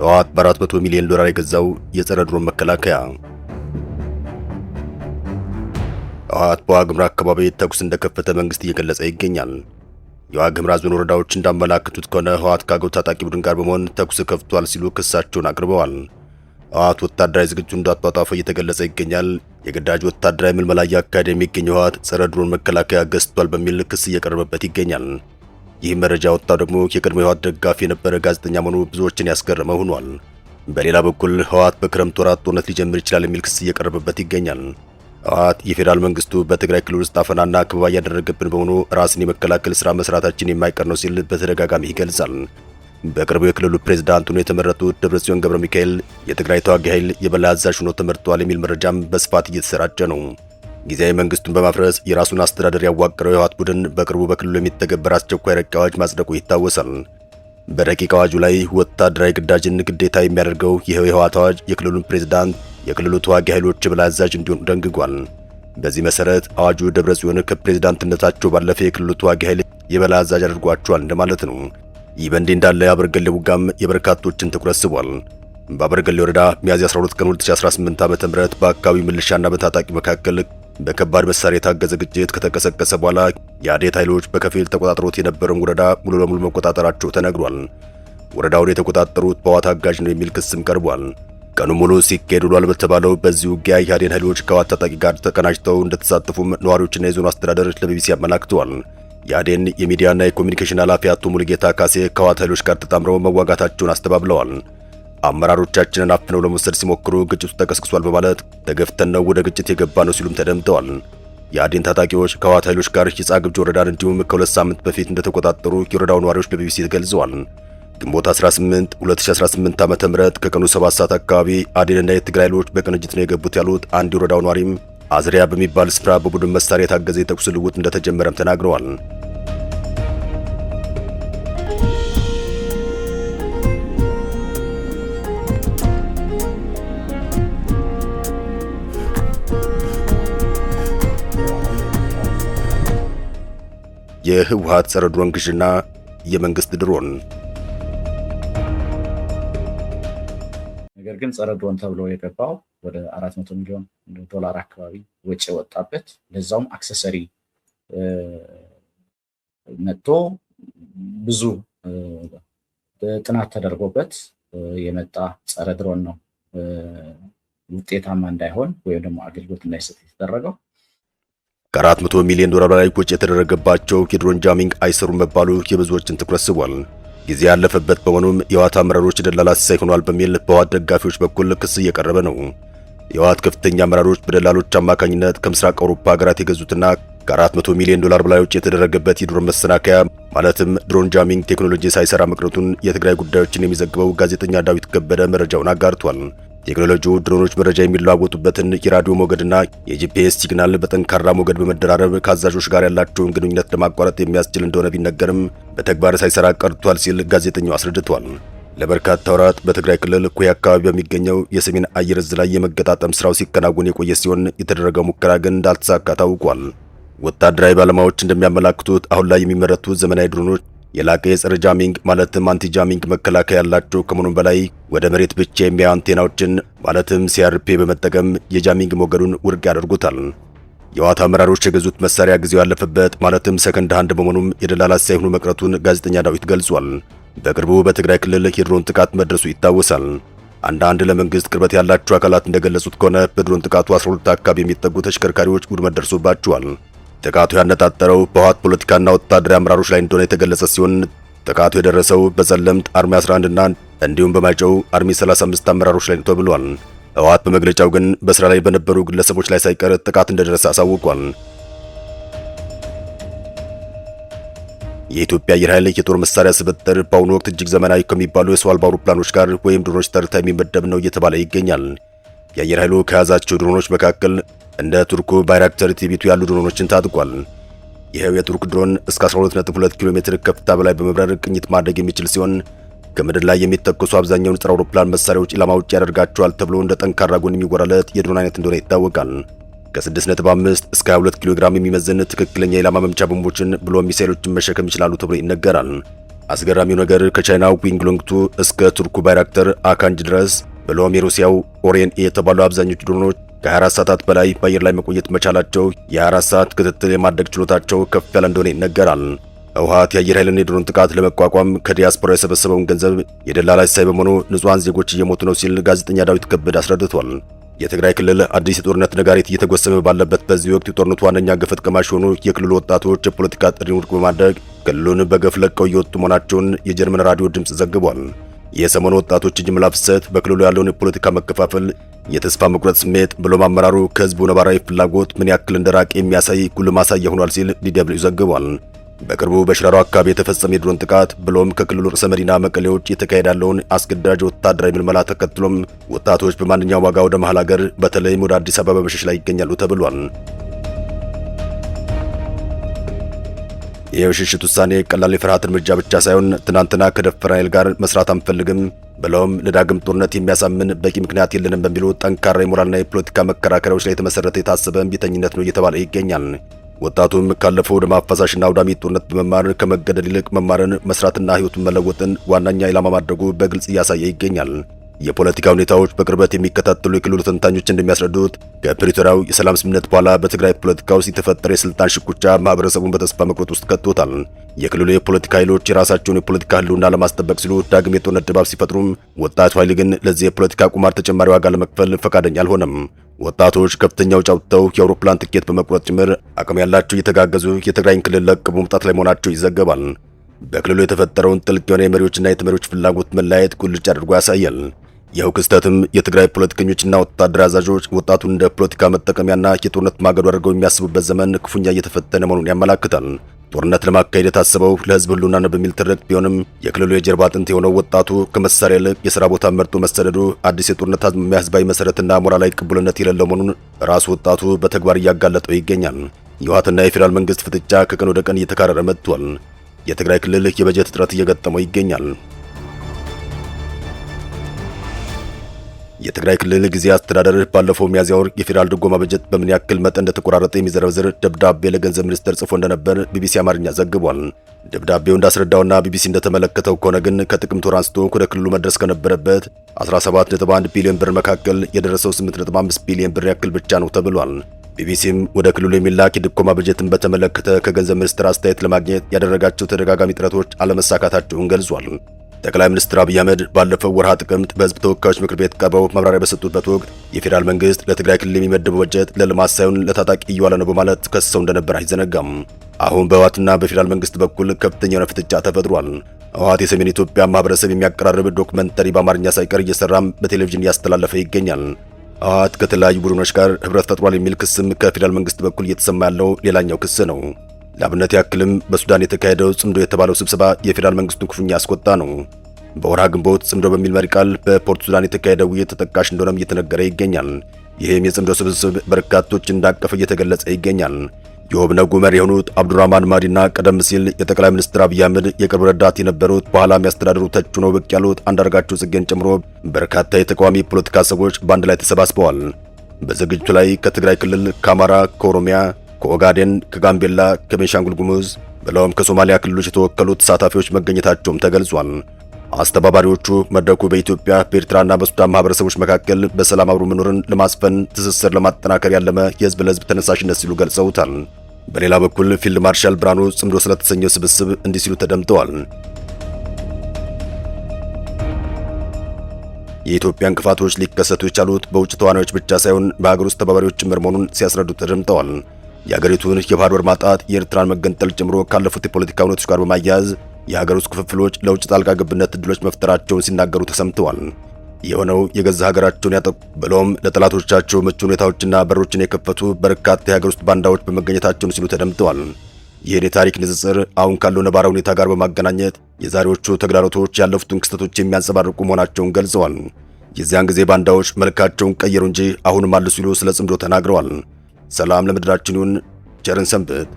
ህወሓት በ400 ሚሊዮን ዶላር የገዛው የጸረ ድሮን መከላከያ። ህወሓት በዋግምራ አካባቢ ተኩስ እንደከፈተ መንግስት እየገለጸ ይገኛል። የዋግምራ ዞን ወረዳዎች እንዳመላከቱት ከሆነ ህወሓት ከአገው ታጣቂ ቡድን ጋር በመሆን ተኩስ ከፍቷል ሲሉ ክሳቸውን አቅርበዋል። ህወሓት ወታደራዊ ዝግጁ እንዳጧጧፈ እየተገለጸ ይገኛል። የግዳጅ ወታደራዊ ምልመላ እያካሄደ የሚገኘው ህወሓት ጸረ ድሮን መከላከያ ገዝቷል በሚል ክስ እየቀረበበት ይገኛል። ይህ መረጃ ወጣው ደግሞ የቀድሞ ህወሓት ደጋፊ የነበረ ጋዜጠኛ መሆኑ ብዙዎችን ያስገረመ ሆኗል። በሌላ በኩል ህወሓት በክረምት ወራት ጦርነት ሊጀምር ይችላል የሚል ክስ እየቀረበበት ይገኛል። ህወሓት የፌዴራል መንግስቱ በትግራይ ክልል ውስጥ አፈናና ከበባ እያደረገብን በመሆኑ ራስን የመከላከል ስራ መስራታችን የማይቀር ነው ሲል በተደጋጋሚ ይገልጻል። በቅርቡ የክልሉ ፕሬዝዳንት ሆነው የተመረጡት ደብረጽዮን ገብረ ሚካኤል የትግራይ ተዋጊ ኃይል የበላይ አዛዥ ሆነው ተመርጠዋል የሚል መረጃም በስፋት እየተሰራጨ ነው። ጊዜያዊ መንግስቱን በማፍረስ የራሱን አስተዳደር ያዋቀረው የህወሓት ቡድን በቅርቡ በክልሉ የሚተገበር አስቸኳይ ረቂቅ አዋጅ ማጽደቁ ይታወሳል። በረቂቅ አዋጁ ላይ ወታደራዊ ግዳጅን ግዴታ የሚያደርገው ይኸው የህወሓት አዋጅ የክልሉን ፕሬዝዳንት የክልሉ ተዋጊ ኃይሎች የበላይ አዛዥ እንዲሆኑ ደንግጓል። በዚህ መሰረት አዋጁ ደብረጽዮን ከፕሬዝዳንትነታቸው ባለፈ የክልሉ ተዋጊ ኃይል የበላይ አዛዥ አድርጓቸዋል እንደማለት ነው። ይህ በእንዲህ እንዳለ የአበርገሌ ውጋም የበርካቶችን ትኩረት ስቧል። በአበርገሌ ወረዳ ሚያዝያ 12 ቀን 2018 ዓ.ም በአካባቢው ሚሊሻና በታጣቂ መካከል በከባድ መሳሪያ የታገዘ ግጭት ከተቀሰቀሰ በኋላ የአዴት ኃይሎች በከፊል ተቆጣጥሮት የነበረውን ወረዳ ሙሉ ለሙሉ መቆጣጠራቸው ተነግሯል። ወረዳውን የተቆጣጠሩት በህወሓት አጋዥ ነው የሚል ክስም ቀርቧል። ቀኑ ሙሉ ሲካሄድ ውሏል በተባለው በዚህ ውጊያ የአዴን ኃይሎች ከህወሓት ታጣቂ ጋር ተቀናጅተው እንደተሳተፉም ነዋሪዎችና የዞኑ አስተዳደር ለቢቢሲ አመላክተዋል። የአዴን የሚዲያና የኮሚኒኬሽን ኃላፊ አቶ ሙሉጌታ ካሴ ከህወሓት ኃይሎች ጋር ተጣምረው መዋጋታቸውን አስተባብለዋል። አመራሮቻችንን አፍነው ለመውሰድ ሲሞክሩ ግጭቱ ተቀስቅሷል በማለት ተገፍተን ነው ወደ ግጭት የገባ ነው ሲሉም ተደምጠዋል። የአዴን ታጣቂዎች ከህወሓት ኃይሎች ጋር የጻግብጅ ወረዳን እንዲሁም ከ2 ሳምንት በፊት እንደተቆጣጠሩ የወረዳው ነዋሪዎች ለቢቢሲ ገልጸዋል። ግንቦት 18 2018 ዓ.ም ከቀኑ 7 ሰዓት አካባቢ አዴንና የትግራይ ኃይሎች በቅንጅት ነው የገቡት ያሉት አንድ የወረዳው ነዋሪም አዝሪያ በሚባል ስፍራ በቡድን መሳሪያ የታገዘ የተኩስ ልውውጥ እንደተጀመረም ተናግረዋል። የህወሓት ጸረ ድሮን ግዥና የመንግስት ድሮን። ነገር ግን ጸረ ድሮን ተብሎ የገባው ወደ 400 ሚሊዮን ዶላር አካባቢ ወጪ የወጣበት ለዛውም አክሰሰሪ መጥቶ ብዙ ጥናት ተደርጎበት የመጣ ጸረ ድሮን ነው። ውጤታማ እንዳይሆን ወይም ደግሞ አገልግሎት እንዳይሰጥ የተደረገው ከ400 ሚሊዮን ዶላር በላይ ወጪ የተደረገባቸው የድሮን ጃሚንግ አይሰሩም መባሉ የብዙዎችን ትኩረት ስቧል። ጊዜ ያለፈበት በመሆኑም የህወሓት አመራሮች ደላላ ሲሳይ ሆኗል በሚል በህወሓት ደጋፊዎች በኩል ክስ እየቀረበ ነው። የህወሓት ከፍተኛ አመራሮች በደላሎች አማካኝነት ከምስራቅ አውሮፓ ሀገራት የገዙትና ከ400 ሚሊዮን ዶላር በላይ ወጪ የተደረገበት የድሮን መሰናከያ ማለትም ድሮን ጃሚንግ ቴክኖሎጂ ሳይሰራ መቅረቱን የትግራይ ጉዳዮችን የሚዘግበው ጋዜጠኛ ዳዊት ከበደ መረጃውን አጋርቷል። ቴክኖሎጂው ድሮኖች መረጃ የሚለዋወጡበትን የራዲዮ ሞገድና የጂፒኤስ ሲግናል በጠንካራ ሞገድ በመደራረብ ከአዛዦች ጋር ያላቸውን ግንኙነት ለማቋረጥ የሚያስችል እንደሆነ ቢነገርም በተግባር ሳይሰራ ቀርቷል ሲል ጋዜጠኛው አስረድቷል። ለበርካታ ወራት በትግራይ ክልል ኩይ አካባቢ በሚገኘው የሰሜን አየር ዕዝ ላይ የመገጣጠም ስራው ሲከናወን የቆየ ሲሆን የተደረገው ሙከራ ግን እንዳልተሳካ ታውቋል። ወታደራዊ ባለሙያዎች እንደሚያመላክቱት አሁን ላይ የሚመረቱ ዘመናዊ ድሮኖች የላቀ የጸረ ጃሚንግ ማለትም አንቲ ጃሚንግ መከላከያ ያላቸው ከመሆኑም በላይ ወደ መሬት ብቻ የሚያዩ አንቴናዎችን ማለትም ሲአርፒ በመጠቀም የጃሚንግ ሞገዱን ውድቅ ያደርጉታል። የህወሓት አመራሮች የገዙት መሳሪያ ጊዜው ያለፈበት ማለትም ሰከንድ ሃንድ በመሆኑም የደላላ ሳይሆኑ መቅረቱን ጋዜጠኛ ዳዊት ገልጿል። በቅርቡ በትግራይ ክልል የድሮን ጥቃት መድረሱ ይታወሳል። አንዳንድ ለመንግስት ቅርበት ያላቸው አካላት እንደገለጹት ከሆነ በድሮን ጥቃቱ 12 አካባቢ የሚጠጉ ተሽከርካሪዎች ውድመት ደርሶባቸዋል። ጥቃቱ ያነጣጠረው በህወሓት ፖለቲካና ወታደራዊ አመራሮች ላይ እንደሆነ የተገለጸ ሲሆን ጥቃቱ የደረሰው በጸለምት አርሚ 11 እና እንዲሁም በማይጨው አርሚ 35 አመራሮች ላይ ነው ተብሏል። ህወሓት በመግለጫው ግን በስራ ላይ በነበሩ ግለሰቦች ላይ ሳይቀር ጥቃት እንደደረሰ አሳውቋል። የኢትዮጵያ አየር ኃይል የጦር መሳሪያ ስብጥር በአሁኑ ወቅት እጅግ ዘመናዊ ከሚባሉ የሰው አልባ አውሮፕላኖች ጋር ወይም ድሮኖች ተርታ የሚመደብ ነው እየተባለ ይገኛል። የአየር ኃይሉ ከያዛቸው ድሮኖች መካከል እንደ ቱርኩ ባይራክተር ቲቪቱ ያሉ ድሮኖችን ታጥቋል። ይሄው የቱርክ ድሮን እስከ 12.2 ኪሎ ሜትር ከፍታ በላይ በመብረር ቅኝት ማድረግ የሚችል ሲሆን ከምድር ላይ የሚተኮሱ አብዛኛውን ጸረ አውሮፕላን መሳሪያዎች ኢላማ ውጭ ያደርጋቸዋል ተብሎ እንደ ጠንካራ ጎን የሚወራለት የድሮን አይነት እንደሆነ ይታወቃል። ከ6.5 እስከ 22 ኪሎ ግራም የሚመዝን ትክክለኛ ኢላማ መምቻ ቦምቦችን ብሎም ሚሳኤሎችን መሸከም ይችላሉ ተብሎ ይነገራል። አስገራሚው ነገር ከቻይናው ዊንግሎንግቱ እስከ ቱርኩ ባይራክተር አካንጅ ድረስ ብሎም የሩሲያው ኦሬን የተባሉ አብዛኞቹ ድሮኖች ከ24 ሰዓታት በላይ በአየር ላይ መቆየት መቻላቸው የ24 ሰዓት ክትትል የማድረግ ችሎታቸው ከፍ ያለ እንደሆነ ይነገራል። ህወሓት የአየር ኃይልን የድሮን ጥቃት ለመቋቋም ከዲያስፖራ የሰበሰበውን ገንዘብ የደላላ ሲሳይ በመሆኑ ንጹሃን ዜጎች እየሞቱ ነው ሲል ጋዜጠኛ ዳዊት ከበደ አስረድቷል። የትግራይ ክልል አዲስ የጦርነት ነጋሪት እየተጎሰመ ባለበት በዚህ ወቅት የጦርነቱ ዋነኛ ገፈት ቀማሽ የሆኑ የክልሉ ወጣቶች የፖለቲካ ጥሪን ውድቅ በማድረግ ክልሉን በገፍ ለቀው እየወጡ መሆናቸውን የጀርመን ራዲዮ ድምፅ ዘግቧል። የሰሞኑ ወጣቶች ጅምላ ፍሰት በክልሉ ያለውን የፖለቲካ መከፋፈል፣ የተስፋ መቁረጥ ስሜት ብሎም አመራሩ ከህዝቡ ነባራዊ ፍላጎት ምን ያክል እንደራቀ የሚያሳይ ጉልህ ማሳያ ሆኗል ሲል ዲደብሊው ዘግቧል። በቅርቡ በሽራሮ አካባቢ የተፈጸመ የድሮን ጥቃት ብሎም ከክልሉ ርዕሰ መዲና መቀሌ ውጭ የተካሄደ ያለውን አስገዳጅ ወታደራዊ ምልመላ ተከትሎም ወጣቶች በማንኛውም ዋጋ ወደ መሃል ሀገር በተለይም ወደ አዲስ አበባ በመሸሽ ላይ ይገኛሉ ተብሏል። የሽሽት ውሳኔ ቀላል የፍርሃት እርምጃ ብቻ ሳይሆን ትናንትና ከደፈረ ኃይል ጋር መስራት አንፈልግም ብለውም ለዳግም ጦርነት የሚያሳምን በቂ ምክንያት የለንም በሚሉ ጠንካራ የሞራልና የፖለቲካ መከራከሪያዎች ላይ የተመሰረተ የታሰበ እምቢተኝነት ነው እየተባለ ይገኛል። ወጣቱም ካለፈው ወደ ማፋሳሽና አውዳሚ ጦርነት በመማር ከመገደል ይልቅ መማርን መስራትና ህይወቱን መለወጥን ዋናኛ ኢላማ ማድረጉ በግልጽ እያሳየ ይገኛል። የፖለቲካ ሁኔታዎች በቅርበት የሚከታተሉ የክልሉ ተንታኞች እንደሚያስረዱት ከፕሪቶሪያው የሰላም ስምምነት በኋላ በትግራይ ፖለቲካ ውስጥ የተፈጠረ የስልጣን ሽኩቻ ማህበረሰቡን በተስፋ መቁረጥ ውስጥ ከቶታል። የክልሉ የፖለቲካ ኃይሎች የራሳቸውን የፖለቲካ ህልውና ለማስጠበቅ ሲሉ ዳግም የጦርነት ድባብ ሲፈጥሩም፣ ወጣቱ ኃይል ግን ለዚህ የፖለቲካ ቁማር ተጨማሪ ዋጋ ለመክፈል ፈቃደኛ አልሆነም። ወጣቶች ከፍተኛ ወጪ አውጥተው የአውሮፕላን ትኬት በመቁረጥ ጭምር አቅም ያላቸው እየተጋገዙ የትግራይን ክልል ለቀው በመውጣት ላይ መሆናቸው ይዘገባል። በክልሉ የተፈጠረውን ጥልቅ የሆነ የመሪዎችና የተመሪዎች ፍላጎት መለያየት ቁልጭ አድርጎ ያሳያል። ይኸው ክስተትም የትግራይ ፖለቲከኞችና ወታደራዊ አዛዦች ወጣቱን እንደ ፖለቲካ መጠቀሚያና የጦርነት ማገዶ አድርገው የሚያስቡበት ዘመን ክፉኛ እየተፈተነ መሆኑን ያመላክታል። ጦርነት ለማካሄድ የታሰበው ለህዝብ ህልውና ነው በሚል ትርክት ቢሆንም የክልሉ የጀርባ አጥንት የሆነው ወጣቱ ከመሳሪያ ይልቅ የሥራ ቦታ መርጦ መሰደዱ አዲስ የጦርነት አዝማሚያ ህዝባዊ መሰረትና ሞራላዊ ቅቡልነት የሌለው መሆኑን ራሱ ወጣቱ በተግባር እያጋለጠው ይገኛል። የህወሓትና የፌዴራል መንግስት ፍጥጫ ከቀን ወደ ቀን እየተካረረ መጥቷል። የትግራይ ክልል የበጀት እጥረት እየገጠመው ይገኛል። የትግራይ ክልል ጊዜያዊ አስተዳደር ባለፈው ሚያዝያ ወር የፌዴራል ድጎማ በጀት በምን ያክል መጠን እንደተቆራረጠ የሚዘረዝር ደብዳቤ ለገንዘብ ሚኒስቴር ጽፎ እንደነበር ቢቢሲ አማርኛ ዘግቧል። ደብዳቤው እንዳስረዳውና ቢቢሲ እንደተመለከተው ከሆነ ግን ከጥቅምት ወር አንስቶ ወደ ክልሉ መድረስ ከነበረበት 17.1 ቢሊዮን ብር መካከል የደረሰው 8.5 ቢሊዮን ብር ያክል ብቻ ነው ተብሏል። ቢቢሲም ወደ ክልሉ የሚላክ የድጎማ በጀትን በተመለከተ ከገንዘብ ሚኒስቴር አስተያየት ለማግኘት ያደረጋቸው ተደጋጋሚ ጥረቶች አለመሳካታቸውን ገልጿል። ጠቅላይ ሚኒስትር አብይ አህመድ ባለፈው ወርሃ ጥቅምት በህዝብ ተወካዮች ምክር ቤት ቀርበው ማብራሪያ በሰጡበት ወቅት የፌዴራል መንግስት ለትግራይ ክልል የሚመድበው በጀት ለልማት ሳይሆን ለታጣቂ እየዋለ ነው በማለት ከሰው እንደነበር አይዘነጋም። አሁን በህወሓትና በፌዴራል መንግስት በኩል ከፍተኛ የሆነ ፍጥጫ ተፈጥሯል። ህወሓት የሰሜን ኢትዮጵያ ማህበረሰብ የሚያቀራርብ ዶክመንተሪ በአማርኛ ሳይቀር እየሰራም በቴሌቪዥን እያስተላለፈ ይገኛል። ህወሓት ከተለያዩ ቡድኖች ጋር ህብረት ፈጥሯል የሚል ክስም ከፌዴራል መንግስት በኩል እየተሰማ ያለው ሌላኛው ክስ ነው። ለአብነት ያክልም በሱዳን የተካሄደው ጽምዶ የተባለው ስብሰባ የፌዴራል መንግስቱን ክፉኛ ያስቆጣ ነው። በወርሃ ግንቦት ጽምዶ በሚል መሪ ቃል በፖርት ሱዳን የተካሄደው ውይይት ተጠቃሽ እንደሆነም እየተነገረ ይገኛል። ይህም የጽምዶ ስብስብ በርካቶች እንዳቀፈ እየተገለጸ ይገኛል። የኦብነጉ መሪ የሆኑት አብዱራህማን ማዲና ቀደም ሲል የጠቅላይ ሚኒስትር አብይ አህመድ የቅርብ ረዳት የነበሩት በኋላ የሚያስተዳድሩ ተቹ ነው ብቅ ያሉት አንዳርጋቸው ጽጌን ጨምሮ በርካታ የተቃዋሚ ፖለቲካ ሰዎች በአንድ ላይ ተሰባስበዋል። በዝግጅቱ ላይ ከትግራይ ክልል፣ ከአማራ፣ ከኦሮሚያ፣ ከኦጋዴን፣ ከጋምቤላ፣ ከቤንሻንጉል ጉሙዝ ብለውም ከሶማሊያ ክልሎች የተወከሉ ተሳታፊዎች መገኘታቸውም ተገልጿል። አስተባባሪዎቹ መድረኩ በኢትዮጵያ በኤርትራና በሱዳን ማህበረሰቦች መካከል በሰላም አብሮ መኖርን ለማስፈን ትስስር ለማጠናከር ያለመ የህዝብ ለህዝብ ተነሳሽነት ሲሉ ገልጸውታል። በሌላ በኩል ፊልድ ማርሻል ብርሃኑ ጽምዶ ስለተሰኘው ስብስብ እንዲህ ሲሉ ተደምጠዋል። የኢትዮጵያ እንቅፋቶች ሊከሰቱ የቻሉት በውጭ ተዋናዮች ብቻ ሳይሆን በሀገር ውስጥ ተባባሪዎች ጭምር መሆኑን ሲያስረዱ ተደምጠዋል። የሀገሪቱን የባህር በር ማጣት፣ የኤርትራን መገንጠል ጨምሮ ካለፉት የፖለቲካ ሁኔታዎች ጋር በማያያዝ የሀገር ውስጥ ክፍፍሎች ለውጭ ጣልቃ ገብነት እድሎች መፍጠራቸውን ሲናገሩ ተሰምተዋል። የሆነው የገዛ ሀገራቸውን ያጠቁ ብለውም ለጠላቶቻቸው ምቹ ሁኔታዎችና በሮችን የከፈቱ በርካታ የሀገር ውስጥ ባንዳዎች በመገኘታቸውን ሲሉ ተደምጠዋል። ይህን የታሪክ ንጽጽር አሁን ካለው ነባራዊ ሁኔታ ጋር በማገናኘት የዛሬዎቹ ተግዳሮቶች ያለፉትን ክስተቶች የሚያንጸባርቁ መሆናቸውን ገልጸዋል። የዚያን ጊዜ ባንዳዎች መልካቸውን ቀየሩ እንጂ አሁንም አሉ ሲሉ ስለ ጽምዶ ተናግረዋል። ሰላም ለምድራችን ይሁን። ቸርን ሰንብት።